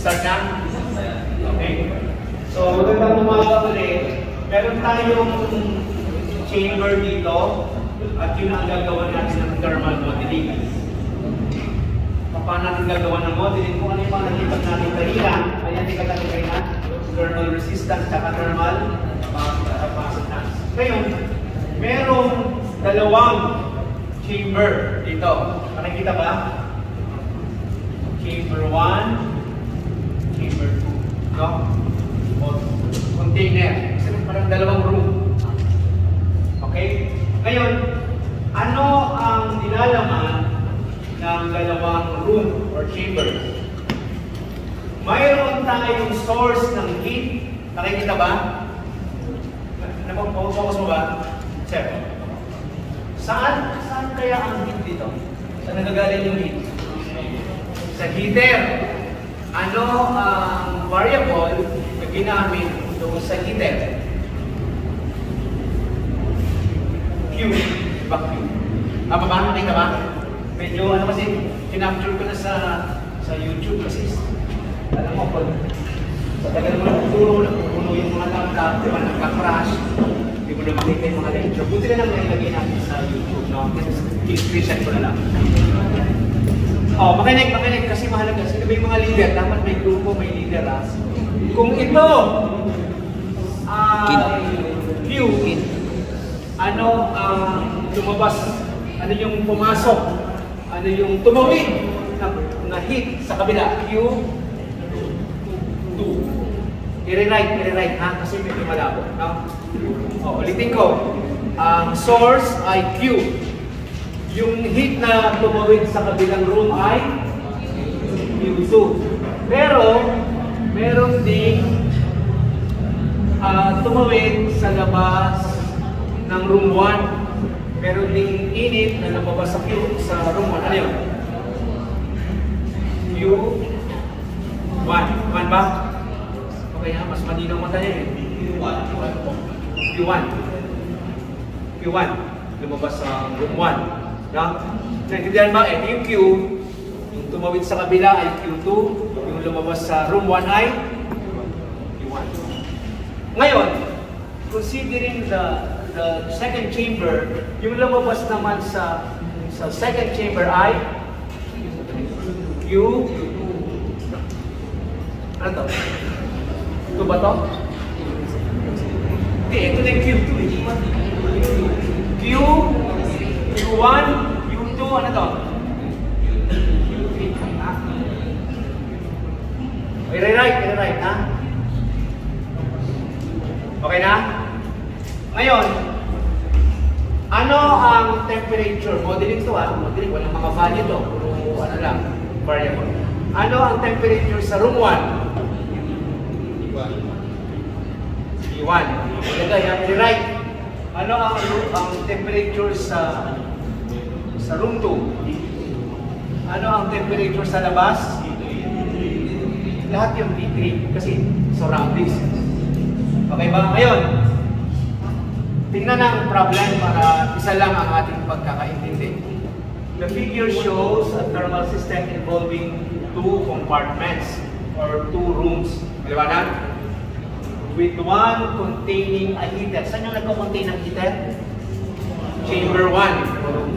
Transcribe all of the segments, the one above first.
Start na? Okay. So, magandang umaga ulit. Meron tayong chamber dito at yun ang gagawa natin ng thermal modeling. Paano natin gagawa ng modeling? Kung ano yung mga nalipat natin kanina, ayan yung natin kanina, thermal resistance at thermal capacitance. Ngayon, merong dalawang chamber dito. Nakikita ba? Chamber 1, chamber 2. No? Container. Kasi parang dalawang room. Okay? Ngayon, ano ang nilalaman ng dalawang room or chamber? Mayroon tayong source ng heat. Nakikita ba? Napag-focus mo ba? Sir. Saan kaya ang heat dito? Saan nagagaling yung heat? Sa heater. Ano ang variable na ginamit doon sa heater? Q. Diba Q? Tama ba? Nakita ba? Medyo ano kasi, kinapture ko na sa YouTube kasi alam mo, pag sa tagal mo na puro yung mga laptop, diba, nagka-crash, hindi mo na makita yung mga lecture. Buti na lang nailagay natin sa YouTube, no? I-screenshot ko na lang. Oh, makinig kasi mahalaga. Sino ba yung mga leader? Dapat may grupo, may leader, ha? Kung ito, Q, ano ang lumabas? Ano yung pumasok? Ano yung tumawid na heat sa kabila? Q, 2. I-rewrite, ha? Kasi medyo malabo, no? Oh, ulitin ko. Ang source ay Q. Yung heat na tumawid sa kabilang room ay Q2. Pero, meron ding tumawid sa labas ng room 1. Meron ding init na nababas sa room 1. Ano yun? Q1. 1 ba? Okay ha, mas malinaw mata niya eh. Q1. Lumabas sa room 1. Naintindihan ba? Ito yung Q. Yung tumawid sa kabila ay Q2. Yung lumabas sa room 1 ay Q1. Ngayon, considering the second chamber, yung lumabas naman sa second chamber ay Q2. Ano to? Ito ba to? Hindi, ito na yung Q2. Q1, Q2, ano to? Q3. I-rewrite, ha? Okay na? Ngayon, ano ang temperature? Modeling to, ha? Modeling, walang mga value to. Puro, ano lang, variable. Ano ang temperature sa room 1? T1. Ilagay, i-rewrite. Ano ang temperature sa room 2? Ano ang temperature sa labas? Lahat yung T3 kasi surroundings. Okay ba? Ngayon, tingnan ang problem para isa lang ang ating pagkakaintindi. The figure shows a thermal system involving 2 compartments or 2 rooms. Maliwanag? With one containing a heater. Saan yung nagko-contain ng heater? Chamber 1.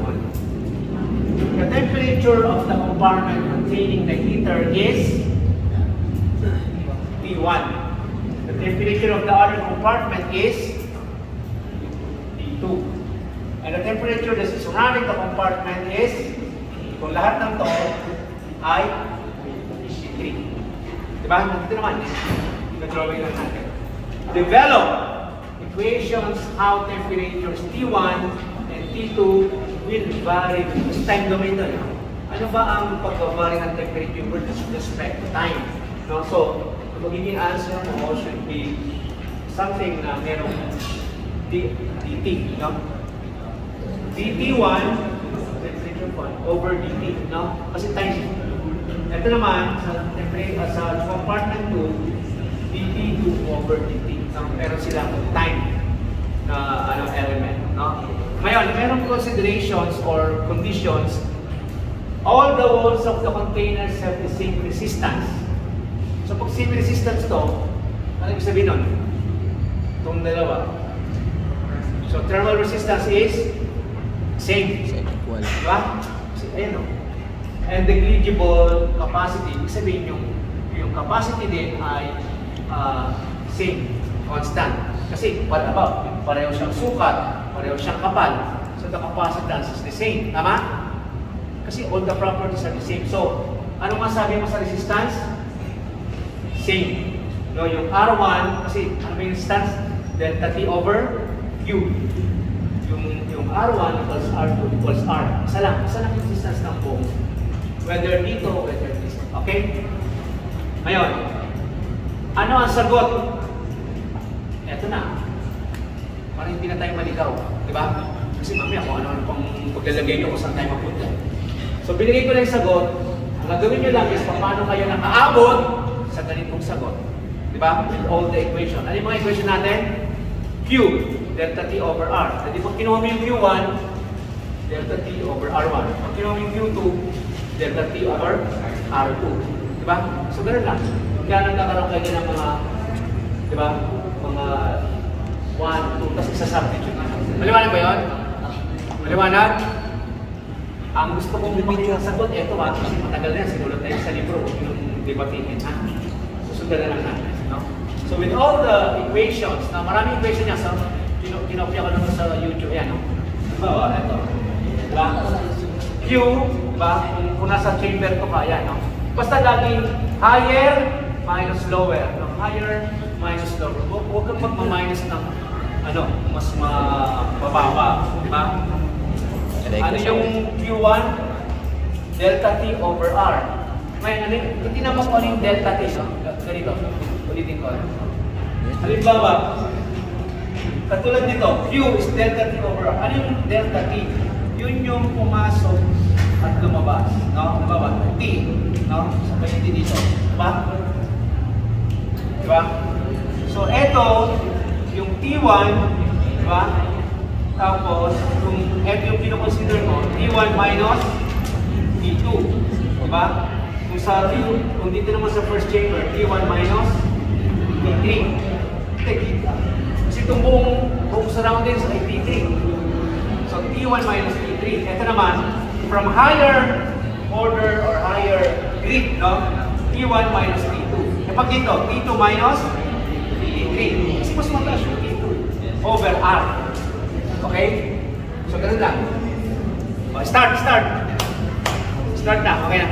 The temperature of the compartment containing the heater is T1. The temperature of the other compartment is T2. And the temperature that is surrounding the compartment is, kung lahat ng to ay T3. Diba? Ito naman. Nag-drawing lang natin. Develop equations how temperatures T1 and T2 will vary with time domain doon. Ano ba ang pag-vary ng temperature with respect to time? No? So, the magiging answer mo should be something na merong dt, no? dt1 temperature 1 over dt, no? Kasi time. Ito naman sa temperature sa compartment 2, dt2 over dt. Meron silang time na element, no? Ngayon, merong considerations or conditions. All the walls of the containers have the same resistance. So pag same resistance to, ano ibig sabihin nun? Itong dalawa. So thermal resistance is same. Equal. Diba? Ayan o. And negligible capacity, ibig sabihin yung capacity din ay same, constant. Kasi what about? Pareho siyang sukat, pareho siyang kapal. So the capacitance is the same. Tama? Kasi all the properties are the same. So, ano masabi mo sa resistance? Same. No, yung R1, kasi ano yung resistance? Delta T over Q. Yung R1 equals R2 equals R. Isa lang yung resistance ng buong. Whether dito, whether dito. Okay? Ngayon, ano ang sagot? Eto na. Parang hindi na tayo maligaw. Diba? Kasi mamaya kung ano pang paglalagay nyo kung saan tayo mapunta. So binigay ko na yung sagot. Ang gagawin nyo lang is paano kayo nakaabot sa ganitong sagot. Diba? With all the equation. Ano yung mga equation natin? Q, delta T over R. Jadi pag kinuha mo yung Q1, delta T over R1. Pag kinuha mo yung Q2, delta T over R2. Diba? So ganun lang. Kaya nagkakaroon kayo ng mga, diba? Mga 1, 2, tapos isa-substitute. Maliwanag ba yun? Maliwanag? Ang gusto kong ipakita ng sagot, eto ha, kasi matagal na yan, sinulat na yun sa libro, yung debatingin ha. Susundan na lang natin. No? So with all the equations, na maraming equation niya, so kinopya ko naman sa YouTube, ayan no? Diba, eto. Diba? Q, diba? Kung nasa chamber ko pa, ayan no? Basta laging higher minus lower. No? Higher minus lower. Huwag kang magma-minus ng ano, mas mababa. Diba? Ano yung Q1? Delta T over R. Ngayon, ano, hindi naman ko ano yung delta T. No? Ganito. Ulitin ko. Halimbawa, katulad nito, Q is delta T over R. Ano yung delta T? Yun yung pumasok at lumabas. No? Halimbawa, T. No? Sa paligid dito. Diba? Diba? So, eto, yung T1, diba? Tapos, kung ito yung kinoconsider mo, T1 minus T2. Diba? Kung sa kung dito naman sa first chamber, T1 minus T3. Kasi itong buong surroundings ay T3. So, T1 minus T3. Ito naman, from higher order or higher grid, no? T1 minus T2. Kapag dito, T2 minus T3. Kasi mas mataas yung T2 over R. Okay? So, ganun lang. Start na. Okay na.